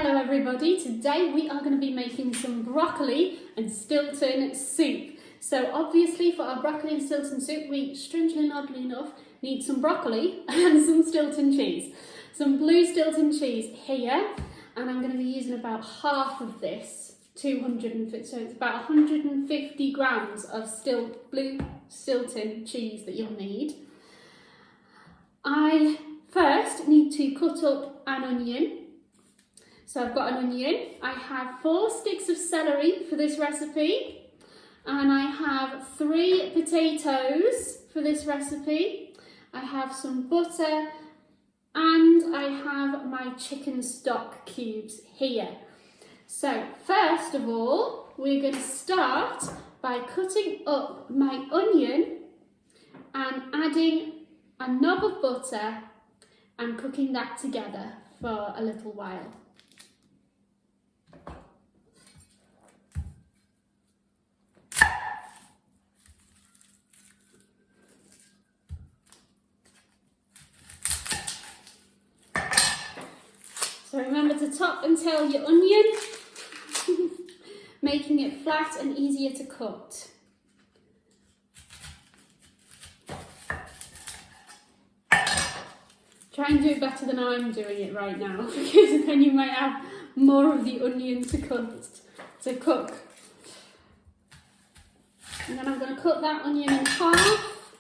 Hello everybody, today we are going to be making some broccoli and stilton soup. So obviously for our broccoli and stilton soup we, strangely and oddly enough, need some broccoli and some stilton cheese. Some blue stilton cheese here, and I'm going to be using about half of this, 250, so it's about 150 grams of blue stilton cheese that you'll need. I first need to cut up an onion. So I've got an onion, I have 4 sticks of celery for this recipe, and I have 3 potatoes for this recipe. I have some butter, and I have my chicken stock cubes here. So first of all, we're going to start by cutting up my onion and adding a knob of butter and cooking that together for a little while. So remember to top and tail your onion, making it flat and easier to cut. Try and do it better than I'm doing it right now, because then you might have more of the onion to cook. And then I'm going to cut that onion in half,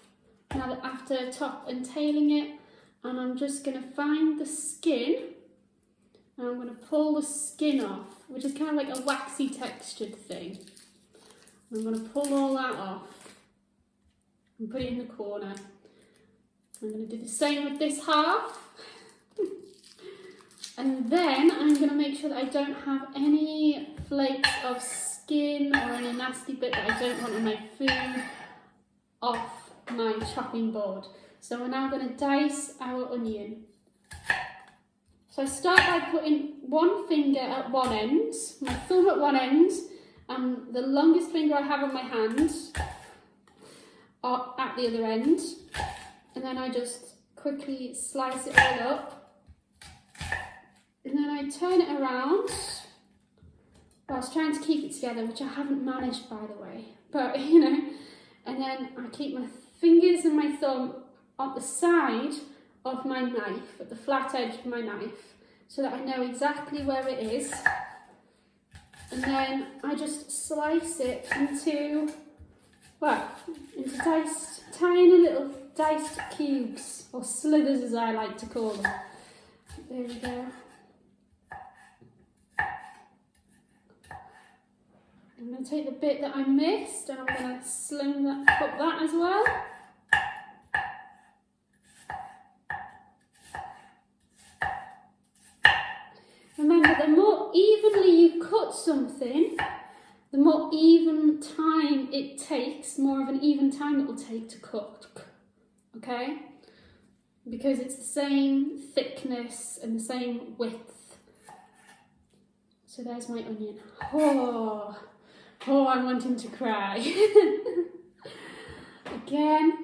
now after top and tailing it, and I'm just going to find the skin. And I'm going to pull the skin off, which is kind of like a waxy textured thing. I'm going to pull all that off and put it in the corner. I'm going to do the same with this half. And then I'm going to make sure that I don't have any flakes of skin or any nasty bit that I don't want in my food off my chopping board. So we're now going to dice our onion. So I start by putting one finger at one end, my thumb at one end, and the longest finger I have on my hand at the other end. And then I just quickly slice it all up. And then I turn it around. I was trying to keep it together, which I haven't managed, by the way. But, you know, and then I keep my fingers and my thumb on the side of my knife, at the flat edge of my knife, so that I know exactly where it is. And then I just slice it into tiny little diced cubes, or slithers as I like to call them. There we go. I'm going to take the bit that I missed and I'm going to slim that up that as well. Remember, the more evenly you cut something, the more even time it takes, more of an even time it will take to cook, okay? Because it's the same thickness and the same width. So there's my onion. Oh, I'm wanting to cry. Again.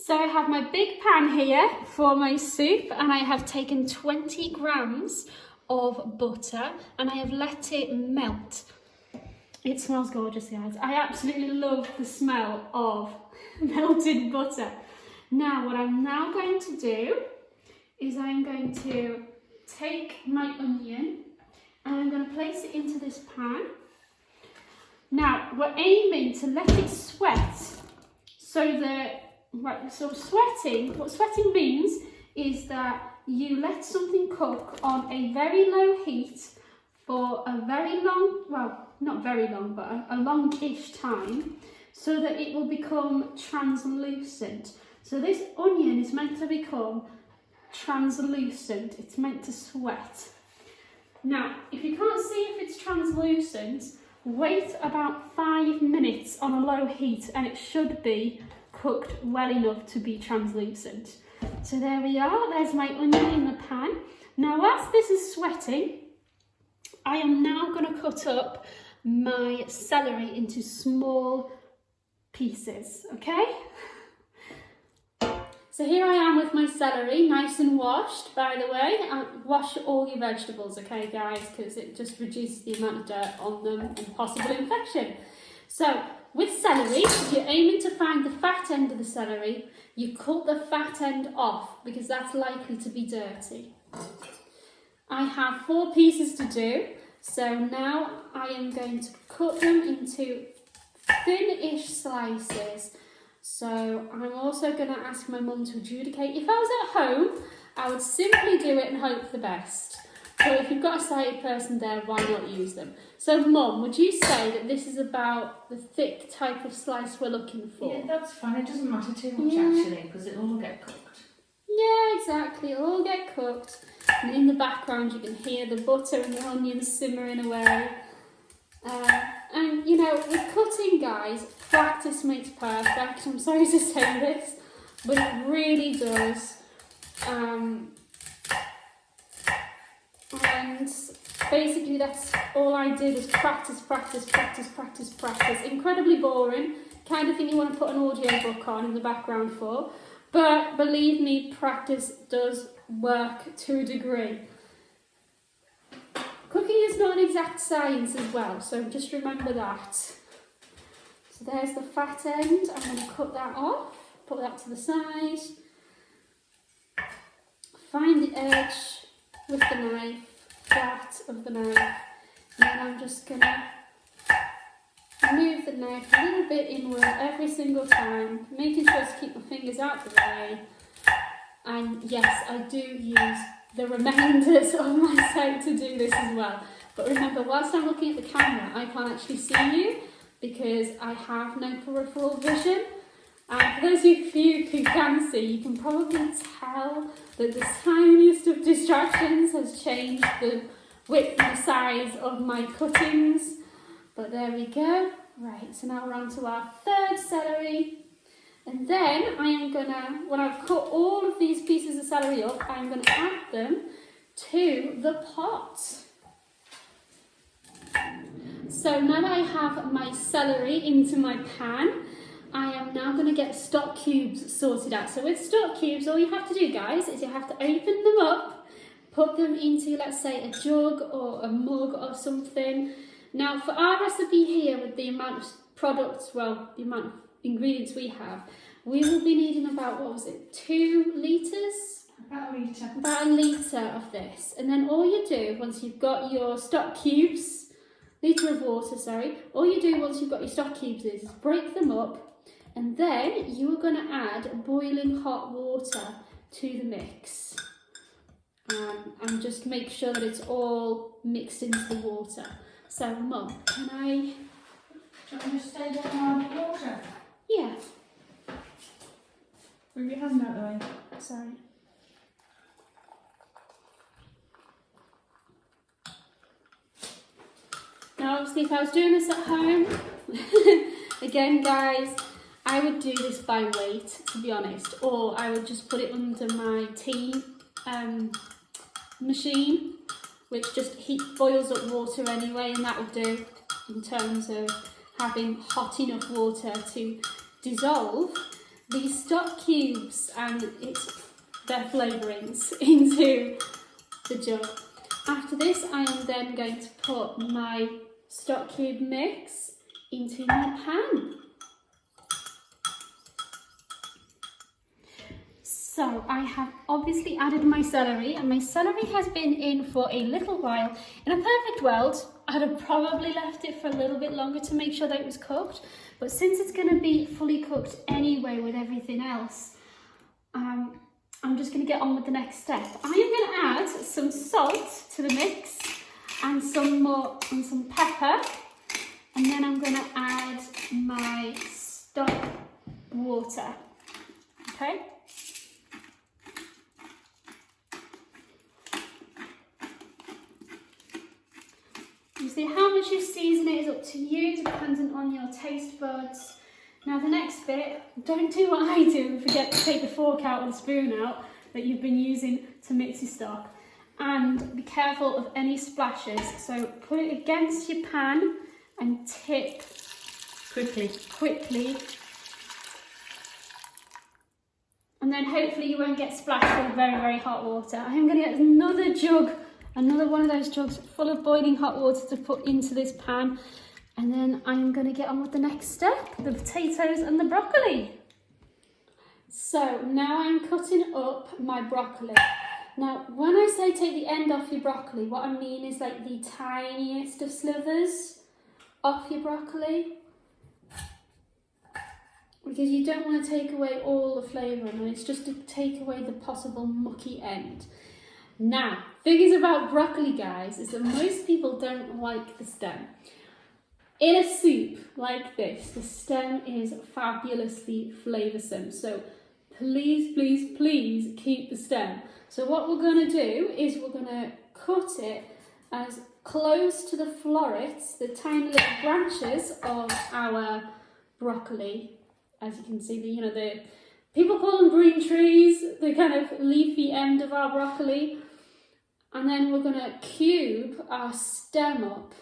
So I have my big pan here for my soup, and I have taken 20 grams of butter and I have let it melt. It smells gorgeous, guys. I absolutely love the smell of melted butter. Now what I'm now going to do is I'm going to take my onion and I'm going to place it into this pan. Now we're aiming to let it sweat so that what sweating means is that you let something cook on a very low heat for a very long, well, not very long, but a long-ish time, so that it will become translucent. So this onion is meant to become translucent, it's meant to sweat. Now, if you can't see if it's translucent, wait about 5 minutes on a low heat and it should be cooked well enough to be translucent. So there we are, there's my onion in the pan. Now, whilst this is sweating, I am now going to cut up my celery into small pieces, okay? So here I am with my celery, nice and washed, by the way. Wash all your vegetables, okay, guys, because it just reduces the amount of dirt on them and possible infection. So, with celery, if you're aiming to find the fat end of the celery, you cut the fat end off because that's likely to be dirty. I have 4 pieces to do, so now I am going to cut them into thin-ish slices. So I'm also going to ask my mum to adjudicate. If I was at home, I would simply do it and hope for the best. But if you've got a sighted person there, why not use them? So Mum, would you say that this is about the thick type of slice we're looking for? Yeah, that's fine. It doesn't matter too much actually, because it'll all get cooked. Yeah, exactly. It'll all get cooked. And in the background you can hear the butter and the onions simmering away. And you know, with cutting, guys, practice makes perfect. I'm sorry to say this, but it really does. And basically that's all I did was practice. Incredibly boring, kind of thing you want to put an audiobook on in the background for. But believe me, practice does work to a degree. Cooking is not an exact science as well, so just remember that. So there's the fat end. I'm going to cut that off, put that to the side. Find the edge with the knife, flat of the knife, and then I'm just going to move the knife a little bit inward every single time, making sure to keep my fingers out of the way. And yes, I do use the remainders of my sight to do this as well. But remember, whilst I'm looking at the camera, I can't actually see you because I have no peripheral vision. And for those of you who can see, you can probably tell that the tiniest of distractions has changed the width and the size of my cuttings. But there we go. Right, so now we're on to our third celery. And then I am gonna, when I've cut all of these pieces of celery up, I'm gonna add them to the pot. So now that I have my celery into my pan, I am now going to get stock cubes sorted out. So with stock cubes, all you have to do, guys, is you have to open them up, put them into, let's say, a jug or a mug or something. Now, for our recipe here, with the amount of products, well, the amount of ingredients we have, we will be needing about, what was it, 2 litres? About a litre. About a litre of this. And then all you do, once you've got your stock cubes, litre of water, sorry, all you do once you've got your stock cubes is break them up, and then you're going to add boiling hot water to the mix. And just make sure that it's all mixed into the water. So, Mum, can I... Do you want me to stay there on the water? Yeah. Move your hand out the way. Sorry. Now, obviously, if I was doing this at home, again, guys, I would do this by weight, to be honest, or I would just put it under my tea machine, which just boils up water anyway, and that will do in terms of having hot enough water to dissolve these stock cubes and their flavourings into the jug. After this, I am then going to put my stock cube mix into my pan. So I have obviously added my celery, and my celery has been in for a little while. In a perfect world, I'd have probably left it for a little bit longer to make sure that it was cooked. But since it's going to be fully cooked anyway with everything else, I'm just going to get on with the next step. I am going to add some salt to the mix and some pepper, and then I'm going to add my stock water. Okay. You see, how much you season it is up to you, dependent on your taste buds. Now the next bit, don't do what I do and forget to take the fork out or the spoon out that you've been using to mix your stock. and be careful of any splashes. So put it against your pan and tip quickly. And then hopefully you won't get splashed with very, very hot water. I am going to get another one of those jugs full of boiling hot water to put into this pan. And then I'm going to get on with the next step, the potatoes and the broccoli. So now I'm cutting up my broccoli. Now, when I say take the end off your broccoli, what I mean is like the tiniest of slivers off your broccoli. Because you don't want to take away all the flavour, and it's just to take away the possible mucky end. Now, things about broccoli, guys, is that most people don't like the stem. In a soup like this, the stem is fabulously flavoursome. So please, please, please keep the stem. So what we're going to do is we're going to cut it as close to the florets, the tiny little branches of our broccoli. As you can see, the people call them green trees, the kind of leafy end of our broccoli. And then we're going to cube our stem up,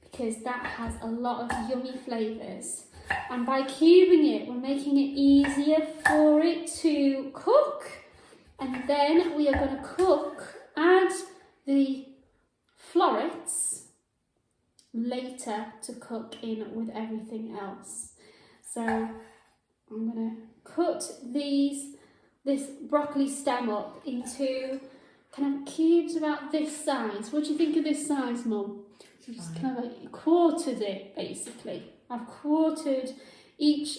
because that has a lot of yummy flavours. And by cubing it, we're making it easier for it to cook. And then we are going to add the florets later to cook in with everything else. So I'm going to cut this broccoli stem up into kind of cubes about this size. What do you think of this size, Mum? So just kind of like quartered it, basically. I've quartered each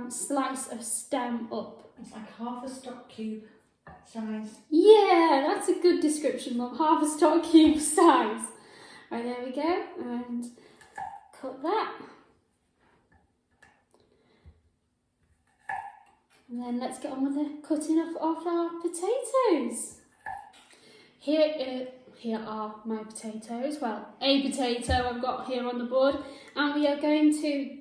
slice of stem up. It's like half a stock cube size. Yeah, that's a good description, Mum. Half a stock cube size. Right, there we go. And cut that. And then let's get on with the cutting of our potatoes. Here are my potatoes. Well, a potato I've got here on the board. And we are going to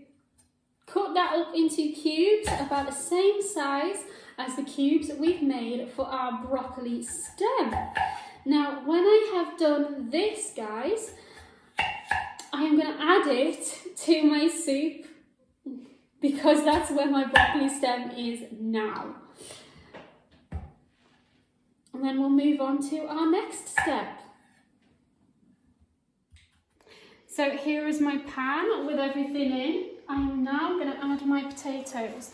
cut that up into cubes about the same size as the cubes that we've made for our broccoli stem. Now, when I have done this, guys, I am going to add it to my soup, because that's where my broccoli stem is now. And then we'll move on to our next step. So here is my pan with everything in. I am now going to add my potatoes.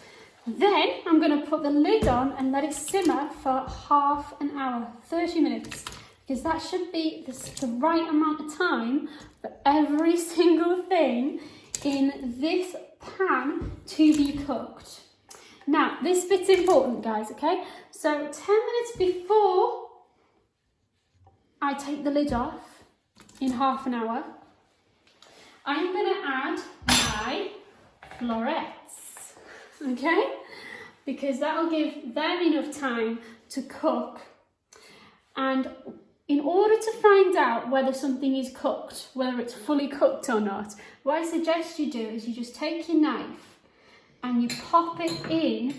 Then I'm going to put the lid on and let it simmer for half an hour, 30 minutes. Because that should be the right amount of time for every single thing in this pan to be cooked. Now, this bit's important, guys, okay? So 10 minutes before I take the lid off, in half an hour, I'm going to add my florets, okay? Because that'll give them enough time to cook. And in order to find out whether something is cooked, whether it's fully cooked or not, what I suggest you do is you just take your knife and you pop it in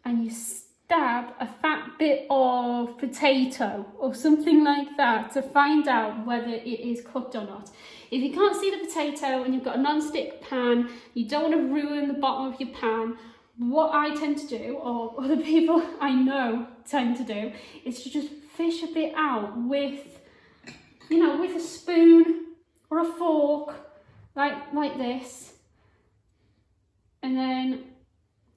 and you stab a fat bit of potato or something like that to find out whether it is cooked or not. If you can't see the potato and you've got a non-stick pan, you don't want to ruin the bottom of your pan, what I tend to do, or other people I know tend to do, is to just fish a bit out with, with a spoon or a fork, like this. And then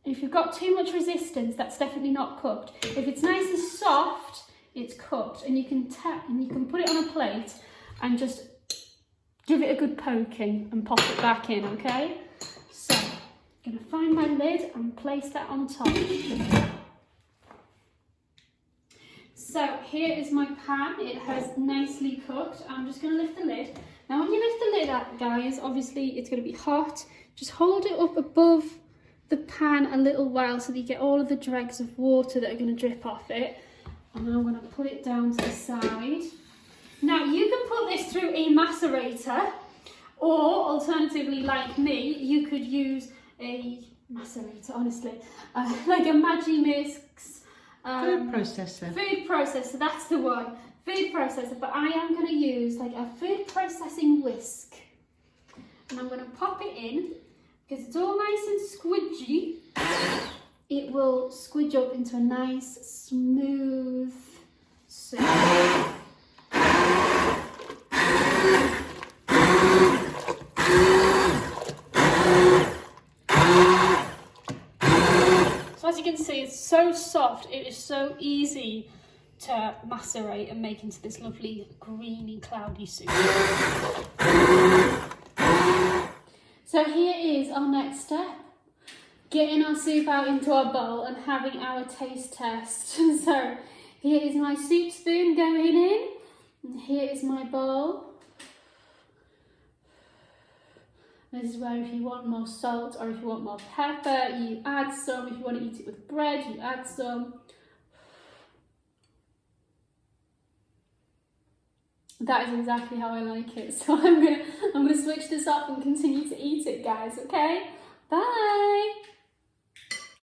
if you've got too much resistance, that's definitely not cooked. If it's nice and soft, it's cooked, and you can put it on a plate and just give it a good poking and pop it back in, okay? So I'm gonna find my lid and place that on top. So here is my pan. It has nicely cooked. I'm just going to lift the lid. Now when you lift the lid up, guys, obviously it's going to be hot. Just hold it up above the pan a little while so that you get all of the dregs of water that are going to drip off it. And then I'm going to put it down to the side. Now you can put this through a macerator, or alternatively, like me, you could use a macerator, honestly, like a Magimix. Food processor. Food processor, that's the one. food processor, but I am going to use like a food processing whisk. And I'm going to pop it in, because it's all nice and squidgy. It will squidge up into a nice, smooth soup. So as you can see, it's so soft, it is so easy to macerate and make into this lovely greeny cloudy soup. So here is our next step. Getting our soup out into our bowl and having our taste test. So here is my soup spoon going in, and here is my bowl. This is where if you want more salt or if you want more pepper, you add some. If you want to eat it with bread, you add some. That is exactly how I like it. So I'm gonna switch this off and continue to eat it, guys, okay? Bye!